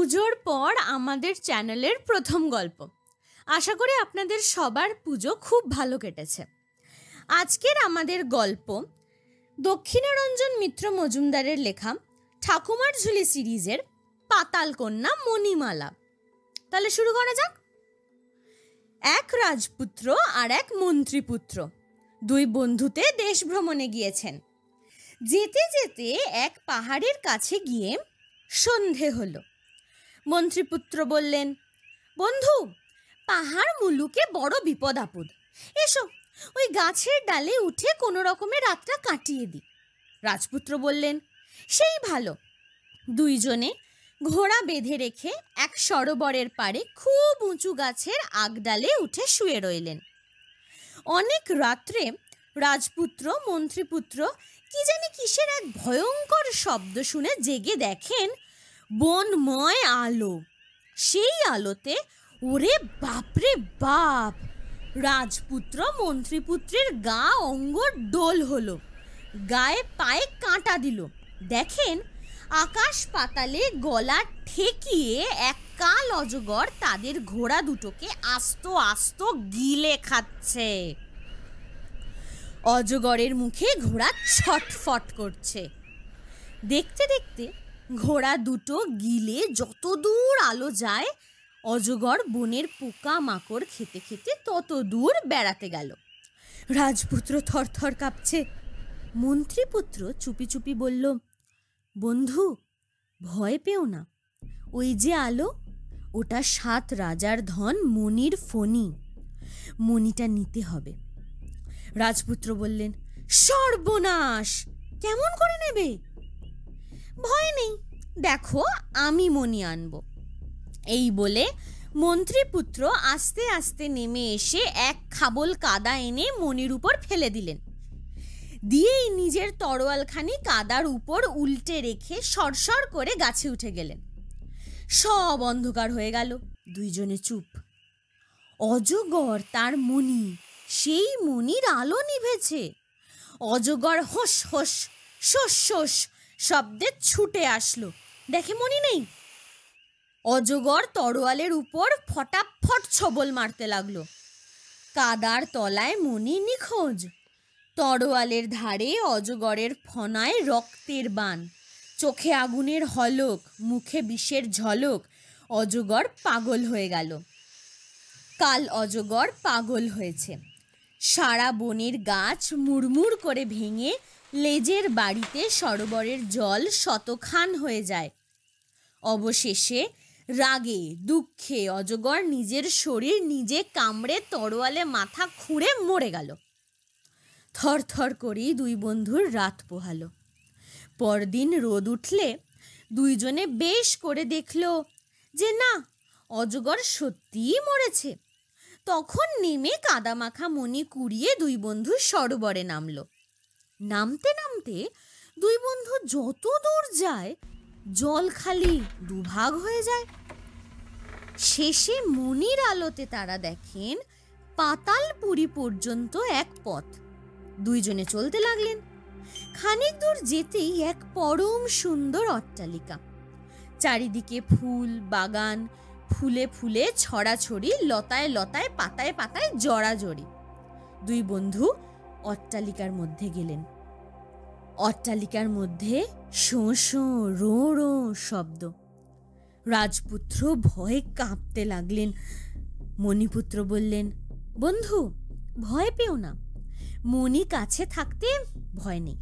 পুজোর পর আমাদের চ্যানেলের প্রথম গল্প। আশা করি আপনাদের সবার পুজো খুব ভালো কেটেছে। আজকের আমাদের গল্প দক্ষিণারঞ্জন মিত্র মজুমদারের লেখা ঠাকুমার ঝুলি সিরিজের পাতাল কন্যা মণিমালা। তাহলে শুরু করা যাক। এক রাজপুত্র আর এক মন্ত্রীপুত্র দুই বন্ধুতে দেশ ভ্রমণে গিয়েছেন। যেতে যেতে এক পাহাড়ের কাছে গিয়ে সন্ধে হলো। মন্ত্রীপুত্র বললেন, বন্ধু, পাহাড় মুলুকে বড় বিপদ আপদ, এসো ওই গাছের ডালে উঠে কোনো রকমে রাতটা কাটিয়ে দিই। রাজপুত্র বললেন, সেই ভালো। দুইজনে ঘোড়া বেঁধে রেখে এক সরোবরের পাড়ে খুব উঁচু গাছের আগডালে উঠে শুয়ে রইলেন। অনেক রাত্রে রাজপুত্র মন্ত্রীপুত্র কি জানি কিসের এক ভয়ঙ্কর শব্দ শুনে জেগে দেখেন বনময় আলো। সেই আলোতে ওরে বাপরে বাপ, রাজপুত্র মন্ত্রীপুত্রের গা অঙ্গ ডোল হলো, গায়ে পায়ে কাঁটা দিল। দেখেন আকাশ পাতালে গলা ঠেকিয়ে এক কাল অজগর তাদের ঘোড়া দুটোকে আস্ত আস্ত গিলে খাচ্ছে। অজগরের মুখে ঘোড়া ছটফট করছে। দেখতে দেখতে ঘোড়া দুটো গিলে যত দূর আলো যায়, অজগর বনের পোকা মাকড় খেতে খেতে তত দূর বেড়াতে গেল। রাজপুত্র থরথর কাঁপছে। মন্ত্রীপুত্র চুপি চুপি বলল, বন্ধু, ভয় পেও না, ওই যে আলো, ওটা 7 রাজার ধন মণির ফণি, মণিটা নিতে হবে। রাজপুত্র বললেন, সর্বনাশ, কেমন করে নেবে? ভয় নেই, দেখো আমি মণি আনবো। এই বলে মন্ত্রীপুত্র আস্তে আস্তে নেমে এসে এক খাবল কাদা এনে মণির উপর ফেলে দিলেন। দিয়েই নিজের তরোয়ালখানি কাদার উপর উল্টে রেখে সরসর করে গাছে উঠে গেলেন। সব অন্ধকার হয়ে গেল। দুইজনে চুপ। অজগর তার মণি, সেই মণির আলো নিভেছে। অজগর হোস হোস শোষ শোষ শব্দে ছুটে আসলো, দেখে মণি নেই। অজগর তরোয়ালের উপর ফটাফট ছবল মারতে লাগলো। কাদার তলায় মণি নিখোঁজ। তরোয়ালের ধারে অজগরের ফনায় রক্তের বান, চোখে আগুনের হলক, মুখে বিষের ঝলক। অজগর পাগল হয়ে গেল। কাল অজগর পাগল হয়েছে। সারা বনের গাছ মুড়মুড় করে ভেঙে লেজের বাড়িতে সরোবরের জল শতখান হয়ে যায়। অবশেষে রাগে দুঃখে অজগর নিজের শরীর নিজে কামড়ে তরোয়ালে মাথা খুঁড়ে মরে গেল। থর থর করেই দুই বন্ধুর রাত পোহালো। পরদিন রোদ উঠলে দুইজনে বেশ করে দেখল যে না, অজগর সত্যিই মরেছে। তখন নেমে কাদামাখা মণি কুড়িয়ে দুই বন্ধু সরোবরে নামলো। নামতে নামতে দুই বন্ধু যত দূর যায়, জল খালি দুভাগ হয়ে যায়। শেষে মণির আলোতে তারা দেখেন পাতালপুরী পর্যন্ত এক পথ। দুইজনে চলতে লাগলেন। খানিক দূর যেতেই এক পরম সুন্দর অট্টালিকা, চারিদিকে ফুল বাগান, ফুলে ফুলে ছড়াছড়ি, লতায় লতায় পাতায় পাতায় জড়াজড়ি। দুই বন্ধু অট্টালিকার মধ্যে গেলেন। অট্টালিকার মধ্যে শোঁ শোঁ রোঁ রোঁ শব্দ। রাজপুত্র ভয়ে কাঁপতে লাগলেন। মণিপুত্র বললেন, বন্ধু, ভয় পেও না, মণি কাছে থাকতে ভয় নেই।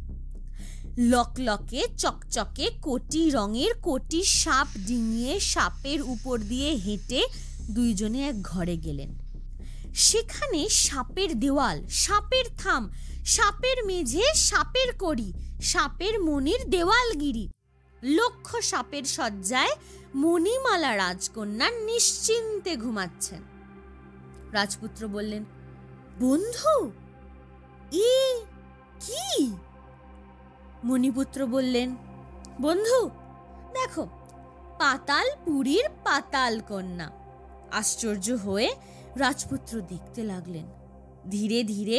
লকলকে চকচকে কোটি রঙের কোটি সাপ ডিঙিয়ে সাপের উপর দিয়ে হেঁটে দুইজনে এক ঘরে গেলেন। সেখানে সাপের দেওয়াল, সাপের থাম, সাপের মেঝে, সাপের কড়ি, সাপের মণির দেওয়ালগিরি, লক্ষ সাপের শয্যায় মণিমালা রাজকন্যা নিশ্চিন্তে ঘুমাচ্ছেন। রাজপুত্র বললেন, বন্ধু, এ কি? মণিপুত্র বললেন, বন্ধু দেখো, পাতালপুরীর পাতাল কন্যা। আশ্চর্য হয়ে রাজপুত্র দেখতে লাগলেন। ধীরে ধীরে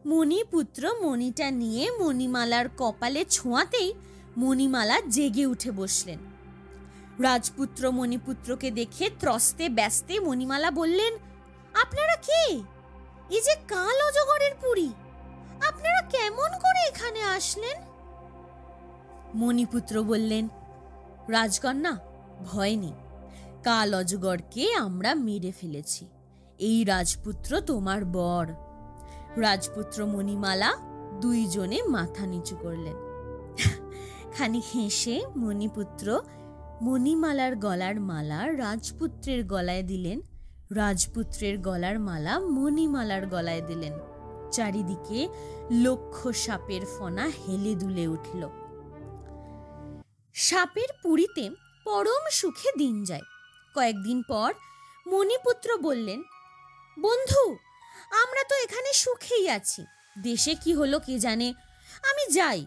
মণিপুত্র মণিটা নিয়ে মণিমালার কপালে ছোঁয়াতেই মণিমালা জেগে উঠে বসলেন। রাজপুত্র মণিপুত্রকে দেখে ত্রস্তে ব্যস্তে মণিমালা বললেন, আপনারা কে? এই যে কাল অজগরের পুরী, আপনারা কেমন করে এখানে আসলেন? মণিপুত্র বললেন, রাজকন্যা, ভয় নেই, কাল অজগরকে আমরা মেরে ফেলেছি। এই রাজপুত্র তোমার বর। রাজপুত্র মণিমালা দুইজনে মাথা নিচু করলেন। খানিক হেসে মণিপুত্র মণিমালার গলার মালা রাজপুত্রের গলায় দিলেন, রাজপুত্রের গলার মালা মণিমালার গলায় দিলেন। চারিদিকে লক্ষ সাপের ফনা হেলে দুলে উঠল। সাপের পুরীতে পরম সুখে দিন যায়। কয়েকদিন পর মণিপুত্র বললেন, বন্ধু, আমরা তো এখানে সুখেই আছি, দেশে কি হলো কে জানে, আমি যাই,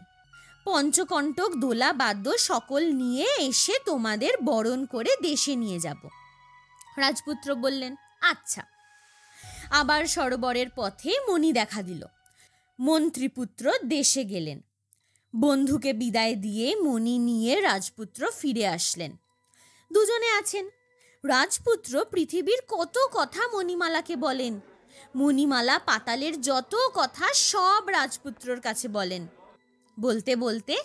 পঞ্চকণ্টক দোলা বাদ্য সকল নিয়ে এসে তোমাদের বরণ করে দেশে নিয়ে যাব। রাজপুত্র বললেন, আচ্ছা। আবার সরোবরের পথে মণি দেখা দিল। মন্ত্রীপুত্র দেশে গেলেন। বন্ধুকে বিদায় দিয়ে মণি নিয়ে রাজপুত্র ফিরে আসলেন। দুজনে আছেন। রাজপুত্র পৃথিবীর কত কথা মণিমালাকে বলেন। মণিমালা পাতালের যত কথা সব রাজপুত্রর কাছে বলেন। বলতে বলতে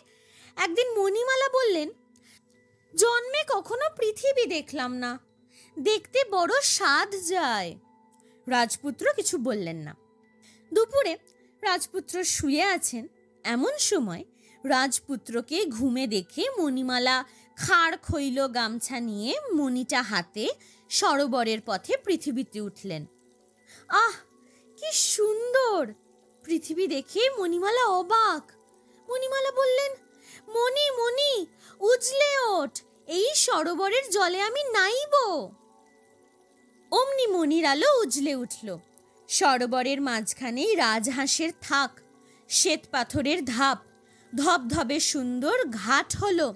একদিন মণিমালা বললেন, জন্মে কখনো পৃথিবী দেখলাম না, দেখতে বড় স্বাদ যায়। রাজপুত্র কিছু বললেন না। দুপুরে রাজপুত্র শুয়ে আছেন, এমন সময় রাজপুত্রকে ঘুমে দেখে মণিমালা খাড় খৈল গামছা নিয়ে মণিটা হাতে সরোবরের পথে পৃথিবীতে উঠলেন। আহ, কি সুন্দর! পৃথিবী দেখে মণিমালা অবাক। মণিমালা বললেন, মণি মণি, উজলে ওঠ, এই সরোবরের জলে আমি নাইব। অমনি মণির আলো উজলে উঠল। সরোবরের মাঝখানেই রাজহাঁসের থাক, শ্বেত পাথরের ধাপ, ধবধবে সুন্দর ঘাট হলো।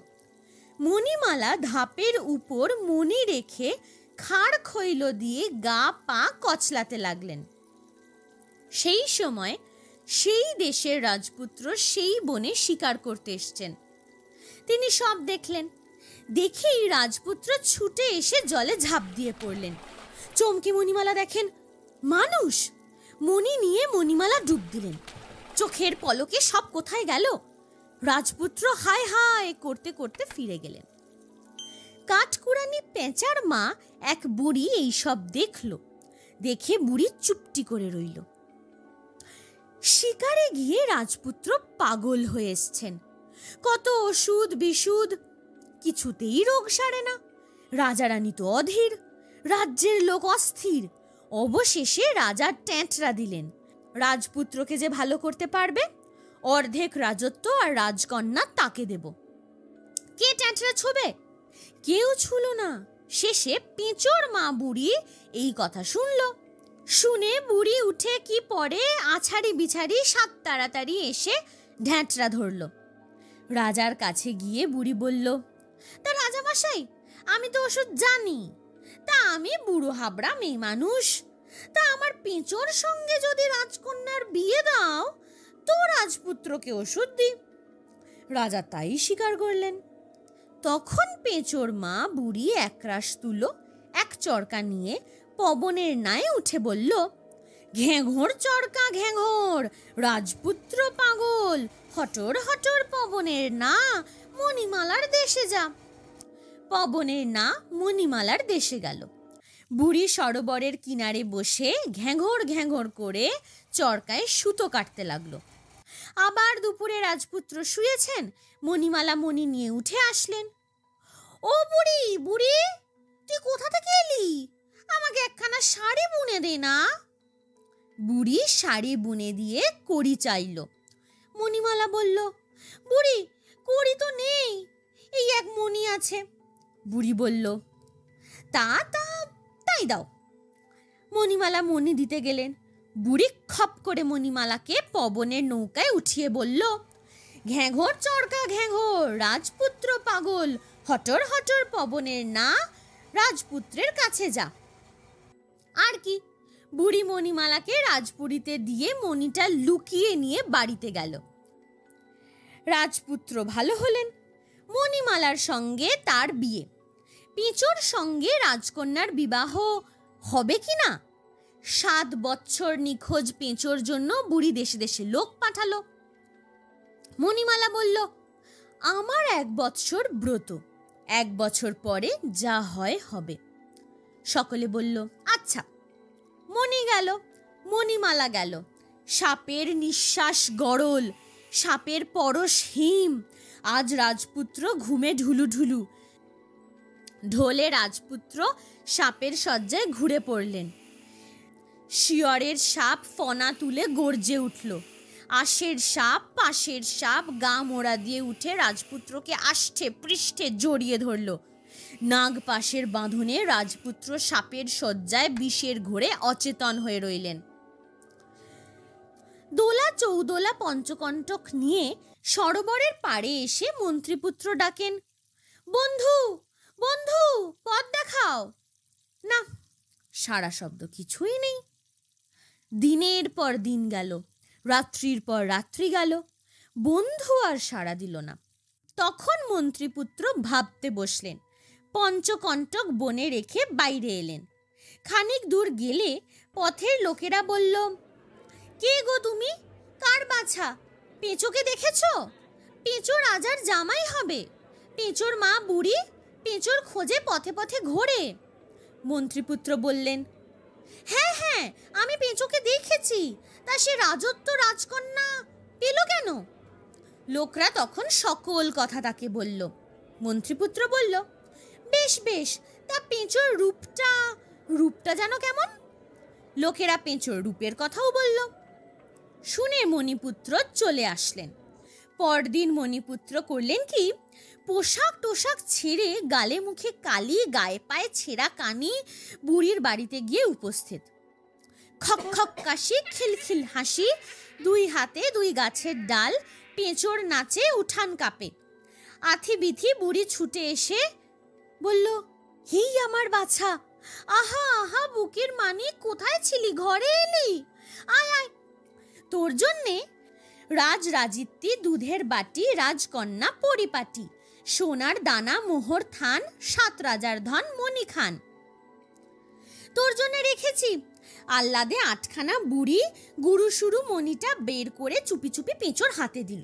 মণিমালা ধাপের উপর মণি রেখে খাড় খৈল দিয়ে গা পা কচলাতে লাগলেন। সেই সময় সেই দেশের রাজপুত্র সেই বনে শিকার করতে এসছেন। তিনি সব দেখলেন। দেখেই রাজপুত্র ছুটে এসে জলে ঝাঁপ দিয়ে পড়লেন। চমকে মণিমালা দেখেন মানুষ। মণি নিয়ে মণিমালা ডুব দিলেন। চোখের পলকে সব কোথায় গেল? রাজপুত্র হায় হায় করতে করতে ফিরে গেলেন। কাঠকুড়ানি পেঁচার মা এক বুড়ি এই সব দেখল। দেখে বুড়ি চুপটি করে রইল। শিকারে গিয়ে রাজপুত্র পাগল হয়ে এসছেন। কত ওষুধ বিশুদ, কিছুতেই রোগ সারে না। রাজারানী তো অধীর, রাজ্যের লোক অস্থির। অবশেষে রাজা ট্যাঁটরা দিলেন, রাজপুত্রকে যে ভালো করতে পারবে অর্ধেক রাজত্ব আর রাজকন্যা তাকে দেব। কে ট্যাঁটরা ছোবে? কেউ ছুল না। শেষে পেঁচোর মা বুড়ি এই কথা শুনল। শুনে বুড়ি উঠে কি পরে আছাড়ি বিছাড়ি সাত তাড়াতাড়ি এসে ঢ্যাঁটরা ধরল। রাজার কাছে গিয়ে বুড়ি বলল, তা রাজামশাই, আমি তো ওষুধ জানি, তা আমি বুড়ো হাবড়া মেয়ে মানুষ, তা আমার পেঁচোর সঙ্গে যদি রাজকন্যার বিয়ে দাও তো রাজপুত্রকে ওষুধ দিই। রাজা তাই স্বীকার করলেন। তখন পেঁচোর মা বুড়ি একরাশ তুলো এক চরকা নিয়ে পবনের নায় উঠে বলল, ঘেঁঘোর চরকা ঘেঁঘোর, রাজপুত্র পাগল, হটর হটর পবনের না, মণিমালার দেশে যা। পবনের না মণিমালার দেশে গেল। বুড়ি সরোবরের কিনারে বসে ঘ্যাঁঘোর ঘ্যাঁঘোর করে চরকায় সুতো কাটতে লাগলো। আবার দুপুরে রাজপুত্র শুয়েছেন, মণিমালা মণি নিয়ে উঠে আসলেন। ও বুড়ি, বুড়ি, তুই কোথা থেকে এলি? আমাকে একখানা শাড়ি বুনে দে না। বুড়ি শাড়ি বুনে দিয়ে কড়ি চাইল। মণিমালা বলল, বুড়ি, কড়ি তো নেই, এই এক মণি আছে। বুড়ি বলল, তাই দাও। মণিমালা মণি দিতে গেলেন। বুড়ি খপ করে মণিমালাকে পবনের নৌকায় উঠিয়ে বলল, ঘ্যাঁঘোর চরকা ঘ্যাঁঘোর, রাজপুত্র পাগল, হটর হটর পবনের না, রাজপুত্রের কাছে যা। আর কি, বুড়ি মণিমালাকে রাজপুরীতে দিয়ে মণিটা লুকিয়ে নিয়ে বাড়িতে গেল। রাজপুত্র ভালো হলেন। মণিমালার সঙ্গে তার বিয়ে। পেঁচোর সঙ্গে রাজকন্যার বিবাহ হবে কি না। 7 বছর নিখোঁজ পেঁচোর জন্য বুড়ি দেশে দেশে লোক পাঠালো। মণিমালা বলল, আমার 1 বৎসর ব্রত, 1 বছর পরে যা হয় হবে। সকলে বলল, আচ্ছা। মণি গেল, মণিমালা গেল। সাপের নিঃশ্বাস গরল, সাপের পরশ হিম। আজ রাজপুত্র ঘুমে ঢুলুঢুলু। ঢোলে রাজপুত্র সাপের শয্যায় ঘুরে পড়লেন। শিয়রের সাপ ফনা তুলে গর্জে উঠল। আশের সাপ, পাশের সাপ গা মোড়া দিয়ে উঠে রাজপুত্রকে আষ্টে পৃষ্ঠে জড়িয়ে ধরল। নাগ পাশের বাঁধনে রাজপুত্র সাপের শয্যায় বিষের ঘোরে অচেতন হয়ে রইলেন। দোলা চৌদোলা পঞ্চকণ্টক নিয়ে সরোবরের পাড়ে এসে মন্ত্রীপুত্র ডাকেন, বন্ধু বন্ধু পথ দেখাও। না, সারা শব্দ কিছুই নেই। দিনের পর দিন গেল, রাত্রির পর রাত্রি গেল, বন্ধু আর সাড়া দিল না। তখন মন্ত্রীপুত্র ভাবতে বসলেন। পঞ্চকণ্টক বনে রেখে বাইরে এলেন। খানিক দূর গেলে পথের লোকেরা বলল, কে গো তুমি? কার বাছা? পেঁচোকে দেখেছ? পেঁচো রাজার জামাই হবে। পেঁচোর মা বুড়ি পেঁচোর খোঁজে পথে পথে ঘোরে। মন্ত্রীপুত্র বললেন, হ্যাঁ হ্যাঁ, আমি পেঁচোকে দেখেছি। তা সে রাজত্ব রাজকন্যা পেল কেন? লোকরা তখন সকল কথা তাকে বলল। মন্ত্রীপুত্র বলল, বেশ বেশ, তা পেঁচোর রূপটা যেন কেমন? লোকেরা পেঁচোর রূপের কথাও বলল। শুনে মণিপুত্র চলে আসলেন। পরদিন মণিপুত্র করলেন কি, পোশাক টোশাক ছেড়ে, গালে মুখে কালি, গায়ে পায়ে ছেঁড়া কানি, বুড়ির বাড়িতে গিয়ে উপস্থিত। খক খক কাশি, খিলখিল হাসি, 2 হাতে 2 গাছের ডাল, পেঁচোর নাচে উঠান কাঁপে। আথি বিথি বুড়ি ছুটে এসে বলল, হেই আমার বাছা, আহা আহা বুকের মানি, কোথায় ছিলি? ঘরে এলি? আয় আয়, তোর জন্যে রাজরাজিত্তি, দুধের বাটি, রাজকন্যা পরিপাটি, সোনার দানা, মোহর থান, 7 রাজার ধন মণি খান। তোর জন্য রেখেছি। আহ্লাদে 8খানা বুড়ি গুরু শুরু মণিটা বের করে চুপি চুপি পেঁচোর হাতে দিল।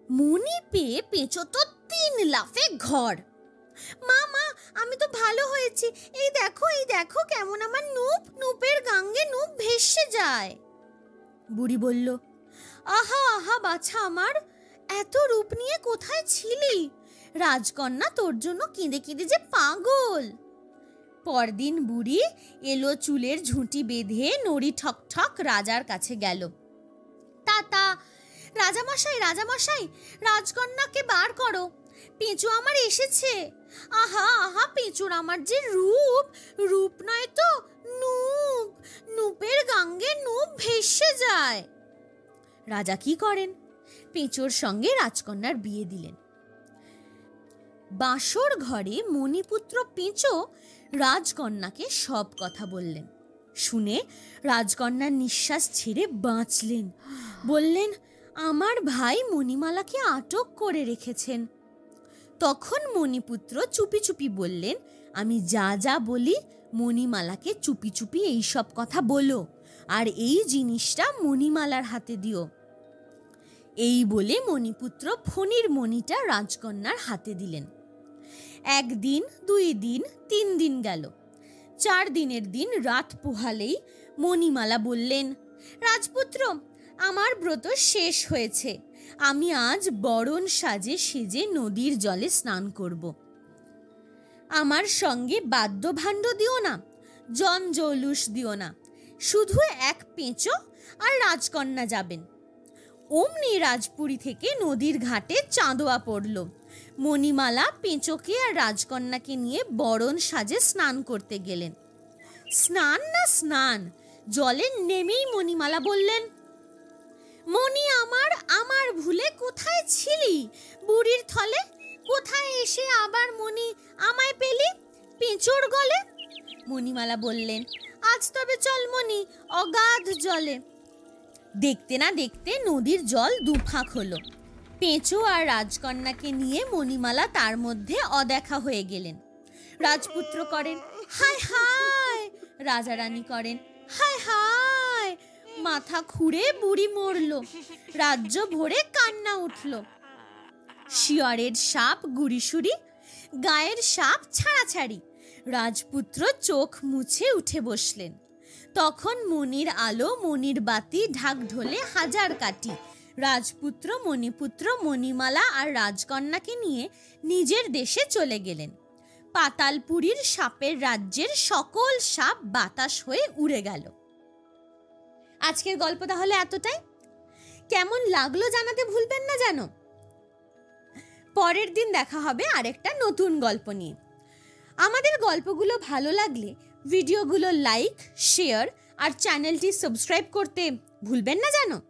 মণি পেয়ে পেঁচো তো 3 লাফে ঘর। মা মা, আমি তো ভালো হয়েছি, এই দেখো কেমন আমার নূপের গাঙ্গে নূপ ভেসে যায়। বুড়ি বলল, আহা আহা বাছা আমার, এত রূপ নিয়ে কোথায় ছিলি? রাজকন্যা তোর জন্য কেঁদে কেঁদে যে পাগল। পরদিন বুড়ি এলো চুলের ঝুঁটি বেঁধে, নড়ি ঠক ঠক রাজার কাছে গেল। তা রাজামশাই রাজামশাই, রাজকন্যাকে বার করো, পেঁচো আমার এসেছে। আহা আহা, পেঁচোর আমার যে রূপ নয় তো নূপের গাঙ্গে নূপ ভেসে যায়। রাজা কি করেন, পেঁচোর সঙ্গে রাজকন্যার বিয়ে দিলেন। বাসর ঘরে মণিপুত্র পেঁচো রাজকন্যাকে সব কথা বললেন। শুনে রাজকন্যার নিঃশ্বাস ছেড়ে বাঁচলেন। বললেন, আমার ভাই মণিমালাকে আটক করে রেখেছেন। তখন মণিপুত্র চুপি চুপি বললেন, আমি যা যা বলি মণিমালাকে চুপি চুপি এই সব কথা বলো, আর এই জিনিসটা মণিমালার হাতে দিও। এই বলে মণিপুত্র ফণির মণিটা রাজকন্যার হাতে দিলেন। 1 দিন, 2 দিন, 3 দিন গেল। 4 দিনের দিন রাত পোহালেই মণিমালা বললেন, রাজপুত্র, আমার ব্রত শেষ হয়েছে। আমি আজ বরণ সাজে সেজে নদীর জলে স্নান করব। আমার সঙ্গে বাদ্যভাণ্ড দিও না, জঞ্জৌলুস দিও না, শুধু 1 পেঁচো আর রাজকন্যা যাবেন। অমনি রাজপুরী থেকে নদীর ঘাটে চাঁদোয়া পড়ল। মণিমালা পেঁচোকে আর রাজকন্যাকে নিয়ে বরণ সাজে স্নান করতে গেলেন। স্নান না স্নান, জলে নেমেই মণিমালা বললেন, মণি আমার ভুলে কোথায় ছিলি? বুড়ির থলে কোথায় এসে আবার মণি আমায় পেলি পেঁচোর গলে? মণিমালা বললেন, আজ তবে চল মণি অগাধ জলে। দেখতে না দেখতে নদীর জল 2 ফাঁক হলো। পেঁচো আর রাজকন্যাকে নিয়ে মণিমালা তার মধ্যে অদেখা হয়ে গেলেন। রাজপুত্র করেন হায় হায়, রাজা রানী করেন হায় হায়, মাথা খুঁড়ে বুড়ি মরল, রাজ্য ভরে কান্না উঠল। শিয়রের সাপ গুড়িসুড়ি, গায়ের সাপ ছাড়াছাড়ি, রাজপুত্র চোখ মুছে উঠে বসলেন। তখন মনির আলো মনির বাতি ঢাক ঢোলে হাজার কাটি, রাজপুত্র মণিপুত্র মণিমালা আর রাজকন্যাকে নিয়ে নিজের দেশে চলে গেলেন। পাতালপুরীর সাপের রাজ্যের সকল সাপ বাতাস হয়ে উড়ে গেল। আজকের গল্প তাহলে এতটাই। কেমন লাগলো জানাতে ভুলবেন না যেন। পরের দিন দেখা হবে আরেকটা নতুন গল্প নিয়ে। আমাদের গল্পগুলো ভালো লাগলে ভিডিওগুলো লাইক, শেয়ার আর চ্যানেলটি সাবস্ক্রাইব করতে ভুলবেন না যেন।